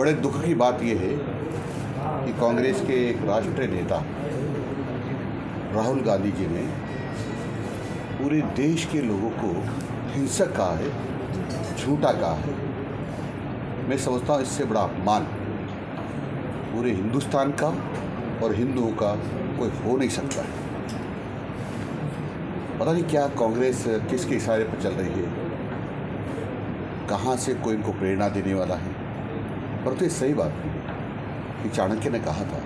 बड़े दुख की बात यह है कि कांग्रेस के एक राष्ट्रीय नेता राहुल गांधी जी ने पूरे देश के लोगों को हिंसक कहा है, झूठा कहा है। मैं समझता हूँ इससे बड़ा अपमान पूरे हिंदुस्तान का और हिंदुओं का कोई हो नहीं सकता है। पता नहीं क्या कांग्रेस किसके इशारे पर चल रही है, कहाँ से कोई इनको प्रेरणा देने वाला है। पर तो ये सही बात है कि चाणक्य ने कहा था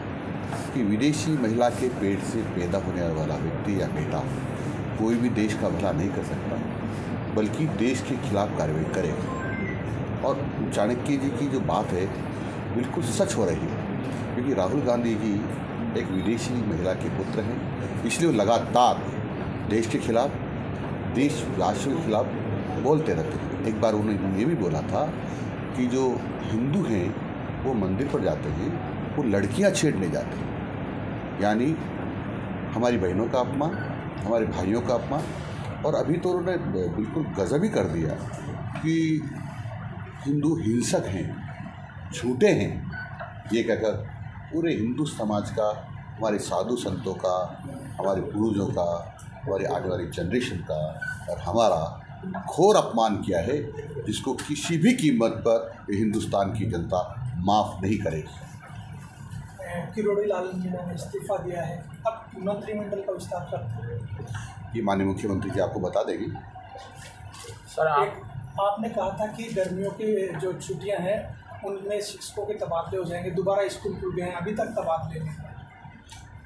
कि विदेशी महिला के पेट से पैदा होने वाला व्यक्ति या बेटा कोई भी देश का भला नहीं कर सकता, बल्कि देश के खिलाफ कार्रवाई करेगा। और चाणक्य जी की जो बात है बिल्कुल सच हो रही है, क्योंकि राहुल गांधी जी एक विदेशी महिला के पुत्र हैं, इसलिए वो लगातार देश के खिलाफ, देश राष्ट्र के खिलाफ बोलते रहते हैं। एक बार उन्होंने ये भी बोला था कि जो हिंदू हैं वो मंदिर पर जाते हैं, वो लड़कियां छेड़ने जाते हैं, यानी हमारी बहनों का अपमान, हमारे भाइयों का अपमान। और अभी तो उन्होंने बिल्कुल गजब ही कर दिया कि हिंदू हिंसक हैं, झूठे हैं, ये कहकर पूरे हिंदू समाज का, हमारे साधु संतों का, हमारे पूर्वजों का, हमारी आने वाली जनरेशन का और हमारा घोर अपमान किया है, जिसको किसी भी कीमत पर हिंदुस्तान की जनता माफ़ नहीं करेगी। किरोड़ी लाल मीणा ने इस्तीफा दिया है, अब मंत्रिमंडल का विस्तार करते हैं। ये माननीय मुख्यमंत्री जी आपको बता देंगे। सर, आपने कहा था कि गर्मियों की जो छुट्टियां हैं उनमें शिक्षकों के तबादले हो जाएंगे, दोबारा स्कूल खुल गए हैं, अभी तक तबादले नहीं।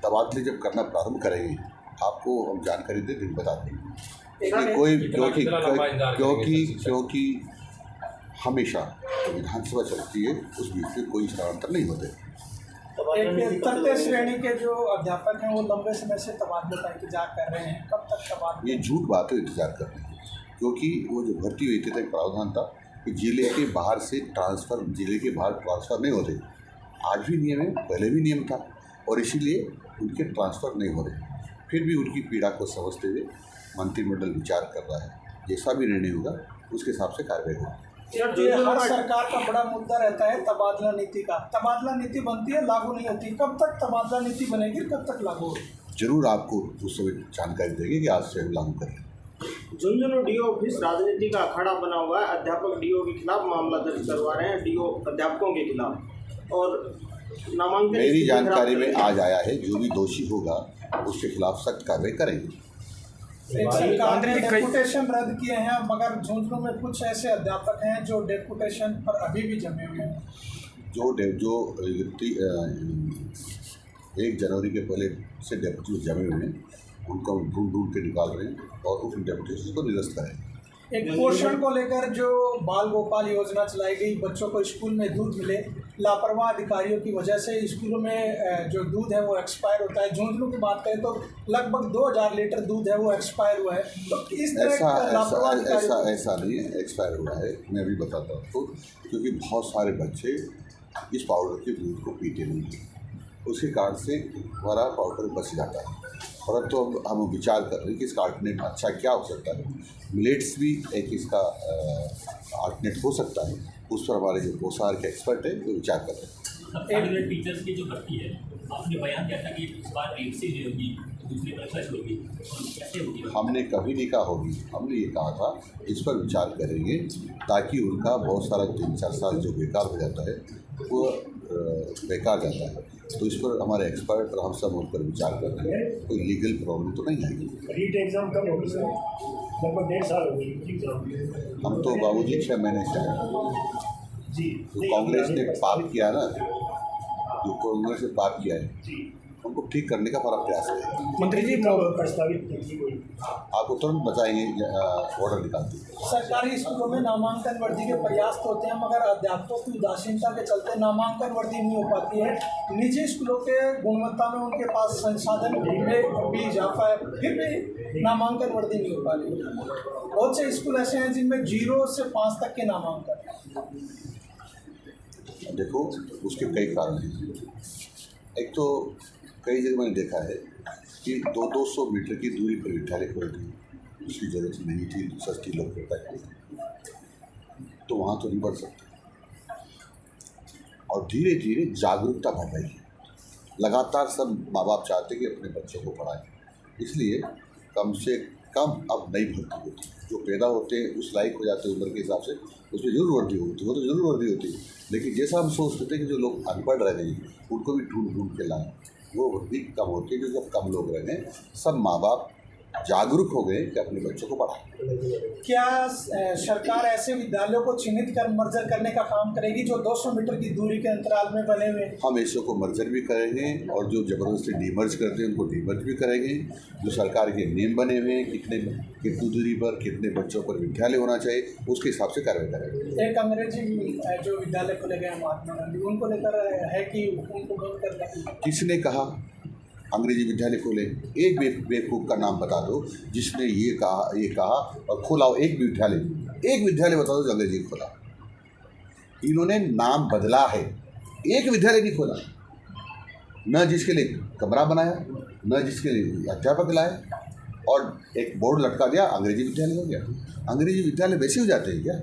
तबादले जब करना प्रारंभ करेंगे आपको हम जानकारी दे देंगे, बता देंगे। क्योंकि हमेशा विधानसभा चलती है, उस बीच में कोई स्थानांतर नहीं होते। एक तृतीय श्रेणी के जो अध्यापक हैं वो लंबे समय से तबादले का इंतजार कर रहे हैं, कब तक तबादले? ये झूठ बात है, इंतजार कर रहे हैं, क्योंकि वो जो भर्ती हुई थी तो एक प्रावधान था कि जिले के बाहर से ट्रांसफ़र, जिले के बाहर ट्रांसफ़र नहीं होते। आज भी नियम है, पहले भी नियम था, और इसीलिए उनके ट्रांसफ़र नहीं हो रहे। फिर भी उनकी पीड़ा को समझते हुए मंत्रिमंडल विचार कर रहा है, जैसा भी निर्णय होगा उसके हिसाब से कार्रवाई होगी। हर सरकार का बड़ा मुद्दा रहता है तबादला नीति का। तबादला नीति बनती है, लागू नहीं होती, कब तक तबादला नीति बनेगी, कब तक लागू होगी? जरूर आपको उस समय जानकारी देंगे कि आज से हम लागू करें। झुंझुनू डीओ ऑफिस राजनीति का अखाड़ा बना हुआ है। अध्यापक डीओ के खिलाफ मामला दर्ज करवा रहे हैं, डीओ अध्यापकों के खिलाफ, और नामांकन मेरी जानकारी में आज आया है, जो भी दोषी होगा उसके खिलाफ सख्त कार्रवाई करेंगे। सरकार ने डेपुटेशन रद्द किए हैं, मगर झुंझुनू में कुछ ऐसे अध्यापक हैं जो डेपुटेशन पर अभी भी जमे हुए हैं। जो व्यक्ति 1 जनवरी के पहले से डेपुटेशन जमे हुए हैं, उनको हम ढूंढ के निकाल रहे हैं और उस डेपुटेशन को निरस्त करेंगे। एक पोषण को लेकर जो बाल गोपाल योजना चलाई गई, बच्चों को स्कूल में दूध मिले, लापरवाह अधिकारियों की वजह से स्कूलों में जो दूध है वो एक्सपायर होता है। झुंझुनू की बात करें तो लगभग 2000 लीटर दूध है वो एक्सपायर हुआ है। तो इस तरह ऐसा नहीं है, एक्सपायर हुआ है। मैं अभी बताता हूँ आपको, क्योंकि बहुत सारे बच्चे इस पाउडर के दूध को पीते नहीं हैं, उसके कारण से हमारा पाउडर बच जाता है। परंतु अब हम विचार कर रहे हैं कि इसका अल्टरनेट अच्छा क्या हो सकता है। मिलेट्स भी एक इसका अल्टरनेट हो सकता है, उस पर हमारे जो पोषाहार के एक्सपर्ट हैं वो विचार कर रहे हैं। टीचर्स की जो भर्ती है, आपने बयान दिया था कि इस बार 1 से होगी, दूसरी परीक्षा होगी, कैसे होगी? हमने कभी नहीं कहा होगी, हमने ये कहा था इस पर विचार करेंगे, ताकि उनका बहुत सारा 3-4 साल जो बेकार हो जाता है वो बेकार जाता है। तो इस पर हमारे एक्सपर्ट और हम सब उन पर विचार कर रहे हैं, कोई लीगल प्रॉब्लम तो नहीं आएगी। रीट एग्जाम कब होगी सर? लगभग 1.5 साल हो गई। हम तो बाबूजी 6 महीने से जी, तो कांग्रेस ने पाप किया ना, जो कांग्रेस ने पाप किया है उनको ठीक करने का हमारा प्रयास है। मंत्री जी प्रस्तावित आपको तुरंत बताएंगे, ऑर्डर निकालते हैं। सरकारी स्कूलों में नामांकन वर्दी के प्रयास तो होते हैं, मगर अध्यापकों की उदासीनता के चलते नामांकन वर्दी नहीं हो पाती है। निजी स्कूलों के गुणवत्ता में उनके पास संसाधन में भी इजाफा है, फिर भी नामांकन वर्दी नहीं हो पा रही। बहुत से स्कूल ऐसे हैं जिनमें 0 से 5 तक के नामांकन। देखो, उसके कई कारण हैं। एक तो कई जगह मैंने देखा है कि 200 मीटर की दूरी पर विद्यालय खोल दी, उसकी ज़रूरत नहीं थी, सस्ती लोकप्रियता के लिए, तो वहाँ तो नहीं बढ़ सकते। और धीरे धीरे जागरूकता बढ़ रही है। लगातार सब माँ बाप चाहते हैं कि अपने बच्चों को पढ़ाएं, इसलिए कम से कम अब नई भर्ती होती है। जो पैदा होते हैं उस लायक हो जाते हैं उम्र के हिसाब से, उसमें जरूर वर्दी होती है, वो तो जरूर वर्दी होती है। लेकिन जैसा हम सोचते थे कि जो लोग अनपढ़ रह गए उनको भी ढूंढ ढूंढ के लाएं, वो वर्दी कम होती है। जो जब कम लोग रह गए, सब माँ बाप जागरूक हो गए कि अपने बच्चों को पढ़ाएं। क्या सरकार ऐसे विद्यालयों को चिन्हित कर मर्जर करने का काम करेगी जो 200 मीटर की दूरी के अंतराल में बने हुए? हम ऐसों को मर्जर भी करेंगे और जो ज़बरदस्ती डीमर्ज करते हैं उनको डीमर्ज भी करेंगे। जो सरकार के नियम बने हुए हैं कितनी दूरी पर कितने बच्चों पर विद्यालय होना चाहिए, उसके हिसाब से कार्रवाई करेंगे। एक अंग्रेजी जो विद्यालय खोले गए महात्मा गांधी, उनको लेकर है कि उनको बंद कर दें? किसने कहा अंग्रेजी विद्यालय खोले? एक बेवकूफ़ का नाम बता दो जिसने ये कहा और खोला हो एक विद्यालय बता दो जो अंग्रेजी खोला। इन्होंने नाम बदला है, एक विद्यालय नहीं खोला। न जिसके लिए कमरा बनाया, न जिसके लिए अध्यापक लाए, और एक बोर्ड लटका दिया, अंग्रेजी विद्यालय हो गया। अंग्रेजी विद्यालय वैसे हो जाते हैं क्या?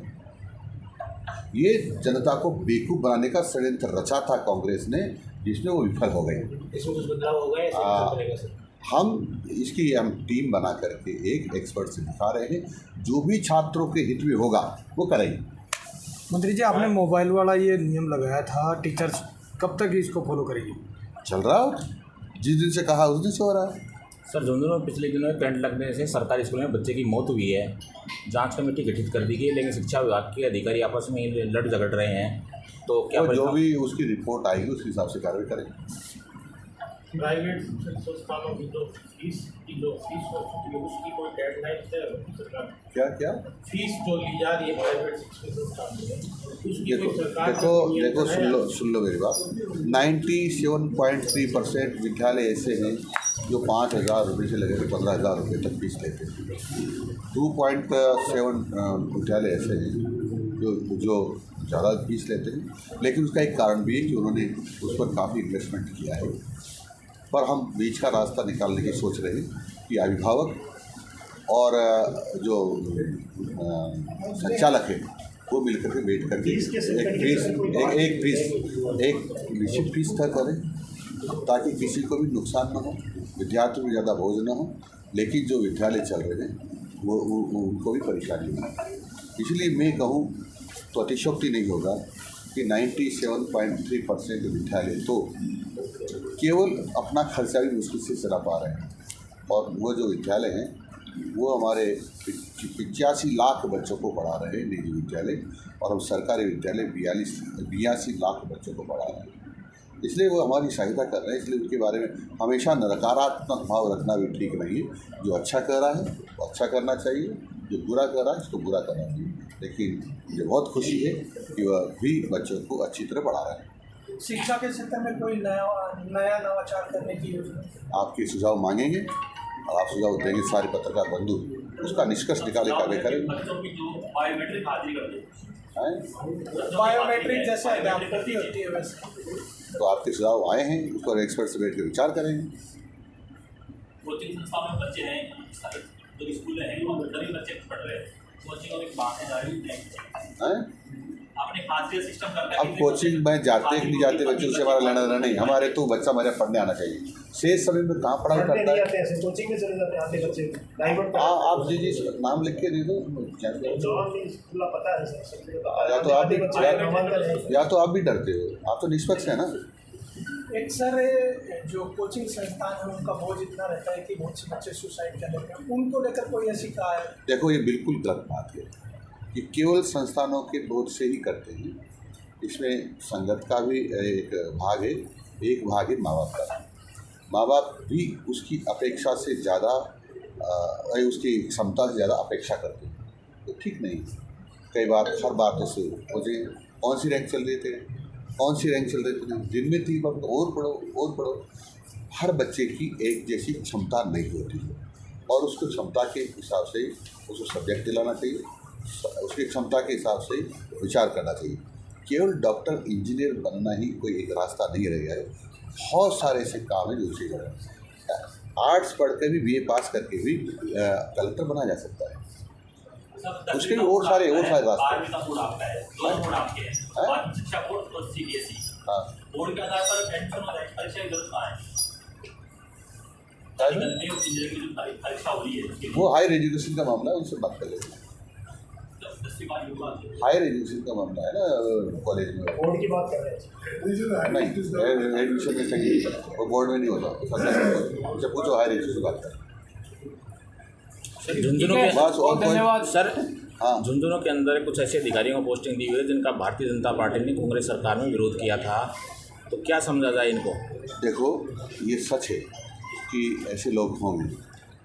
ये जनता को बेवकूफ़ बनाने का षड्यंत्र रचा था कांग्रेस ने, जिसमें वो विफल हो गए। इसमें कुछ बदलाव हो गया? हम टीम बना करके एक एक्सपर्ट से दिखा रहे हैं, जो भी छात्रों के हित में होगा वो करेंगे। मंत्री जी, आपने मोबाइल वाला ये नियम लगाया था, टीचर्स कब तक इसको फॉलो करेंगे? चल रहा हो, जिस दिन से कहा उस दिन से हो रहा है। सर, झुंझुनू में पिछले दिनों में करंट लगने से सरकारी स्कूल में बच्चे की मौत हुई है। जांच कमेटी गठित कर दी गई, लेकिन शिक्षा विभाग के अधिकारी आपस में लड़ झगड़ रहे हैं, तो क्या जो भी उसकी रिपोर्ट आएगी उसके हिसाब से कार्रवाई करेंगे। प्राइवेट संस्थानों की जो फीस हो चुकी है उसकी कोई डेडलाइन है सरकार? क्या फीस जो ली जा रही है प्राइवेट शिक्षण संस्थान में, उसकी कोई सरकार? देखो सुन लो मेरी बात। 97.3% विद्यालय ऐसे हैं जो 5,000 रुपये से लेकर 15,000 रुपये तक फीस लेते हैं। 2.7 विद्यालय ऐसे हैं जो ज़्यादा फीस लेते हैं, लेकिन उसका एक कारण भी है कि उन्होंने उस पर काफ़ी इन्वेस्टमेंट किया है। पर हम बीच का रास्ता निकालने की सोच रहे हैं कि अभिभावक और जो संचालक है वो मिलकर के बैठ करके एक निश्चित फीस तय करें, ताकि किसी को भी नुकसान न हो, विद्यार्थियों को ज़्यादा बोझ न हो, लेकिन जो विद्यालय चल रहे हैं वो उनको भी परेशानी न हो। इसलिए मैं कहूँ तो अतिशयोक्ति नहीं होगा कि 97.3% विद्यालय तो केवल अपना खर्चा भी मुश्किल से चला पा रहे हैं, और वो जो विद्यालय हैं वो हमारे 85 लाख बच्चों को पढ़ा रहे हैं निजी विद्यालय, और हम सरकारी विद्यालय 82 लाख बच्चों को पढ़ा रहे हैं। इसलिए वो हमारी सहायता कर रहे हैं। इसलिए उनके बारे में हमेशा नकारात्मक भाव रखना भी ठीक नहीं है। जो अच्छा कर रहा है वो अच्छा करना चाहिए, जो बुरा कर रहा है उसको बुरा करना चाहिए। लेकिन मुझे बहुत खुशी है कि वह भी बच्चों को अच्छी तरह पढ़ा रहे हैं। शिक्षा के क्षेत्र में कोई नया नवाचार करने की योजना? आपके सुझाव मांगेंगे और आप सुझाव देंगे सारे पत्रकार बंधु, उसका निष्कर्ष निकाले कार्य करें। बच्चों की जो बायोमेट्रिक हाजिरी करते हैं, बायोमेट्रिक जैसे अध्यापक होती है वैसे, तो आपके सुझाव आए हैं, उस पर एक्सपर्ट से बैठ कर विचार करेंगे। कोचिंग संस्थाओं में बच्चे हैं, जो स्कूल हैं वहाँ सभी बच्चे पढ़ रहे हैं, कोचिंग में बातें जा रही हैं, आपने हाजिरी सिस्टम करके। अब कोचिंग में जाते कि नहीं जाते बच्चों से हमारा लेना देना नहीं, हमारे तो बच्चा हमारे पढ़ने आना चाहिए। शेष समय में कहाँ पढ़ाई करता है? कोचिंग में चले जाते हैं आते बच्चे प्राइवेट। आप जी नाम लिख के दे दो, पता है या तो आप भी डरते हो, आप तो निष्पक्ष है ना। एक सर जो कोचिंग संस्थान है उनका बोझ इतना रहता है कि बहुत से बच्चे सुसाइड कर लेते हैं, उनको लेकर कोई ऐसी कहा है? देखो ये बिल्कुल गलत बात है कि केवल संस्थानों के बोझ से ही करते हैं। इसमें संगत का भी एक भाग है, एक भाग है माँ बाप का। माँ बाप भी उसकी अपेक्षा से ज़्यादा उसकी क्षमता से ज़्यादा अपेक्षा करते हैं, तो ठीक नहीं। कई बार हर बात ऐसे मुझे कौन सी रैंक चल रही थे, दिन में 3 बार और पढ़ो। हर बच्चे की एक जैसी क्षमता नहीं होती है, और उसको क्षमता के हिसाब से उसको सब्जेक्ट दिलाना चाहिए, उसकी क्षमता के हिसाब से विचार करना चाहिए। केवल डॉक्टर इंजीनियर बनना ही कोई एक रास्ता नहीं रह गया है। बहुत सारे ऐसे काम हैं जो उसी तरह आर्ट्स पढ़ कर भी BA पास करके भी कलेक्टर बना जा सकता है। उसके भी और सारे रास्ते। शिक्षा बोर्ड और CBSE हाँ बोर्ड के आधार पर एडमिशन और परीक्षा की जरूरत कहाँ है? क्या है? गन्ने और इंजीनियरिंग की जो परीक्षा हो रही है उसके लिए वो हायर एजुकेशन का मामला है, उनसे बात कर लेंगे। 10वीं बार युवा हायर एजुकेशन का मामला है ना कॉलेज में। बोर्ड की बात कर रहे हैं। नहीं एडमिशन में चाहिए, वो बोर्ड में नहीं होता, सरकार उनसे पूछो हायर एजुकेशन की बात कर। सर झुंझुनू के बस और कोई सर हाँ झुंझुनू के अंदर कुछ ऐसे अधिकारियों को पोस्टिंग दी हुई है जिनका भारतीय जनता पार्टी ने कांग्रेस सरकार में विरोध किया था, तो क्या समझा जाए इनको? देखो ये सच है कि ऐसे लोग होंगे,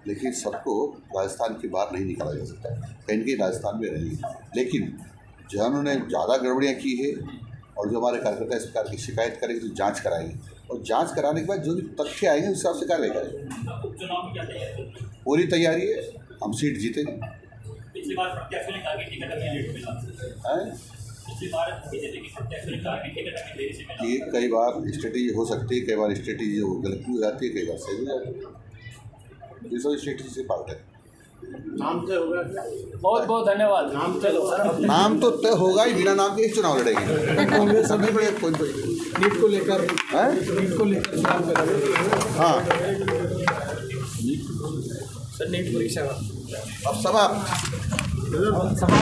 लेकिन सबको राजस्थान के बाहर नहीं निकाला जा सकता, कहीं कहीं राजस्थान में रहेंगे। लेकिन जिन्होंने ज़्यादा गड़बड़ियाँ की है और जो हमारे कार्यकर्ता इस प्रकार की शिकायत करेंगे तो जांच कराएंगे, और जांच कराने के बाद जो भी तथ्य आएंगे उस हिसाब से कार्रवाई करेंगे। उपचुनाव में क्या तैयारी? पूरी तैयारी है, हम सीट जीतेंगे। पिछली बार प्रत्याशियों ने कहा कि टिकट अभी लेट मिला। हैं? पिछली बार बीजेपी की प्रत्याशियों ने कहा कि टिकट अभी देरी से मिला। ये कई बार स्ट्रेटेजी हो सकती है, कई बार स्ट्रेटेजी जो गलत भी हो जाती है, कई बार सही हो जाती है। ये सब स्ट्रेटेजी से पार्ट है। नाम तय होगा? बहुत बहुत धन्यवाद। नाम तय होगा? नाम तो तय होगा ही, बिना नाम के ही चुनाव लड़ेगी कांग्रेस। सभी बड़े कोई नीट को लेकर चुनाव कर रहे हैं। हाँ सर नीट परीक्षा अब सब आप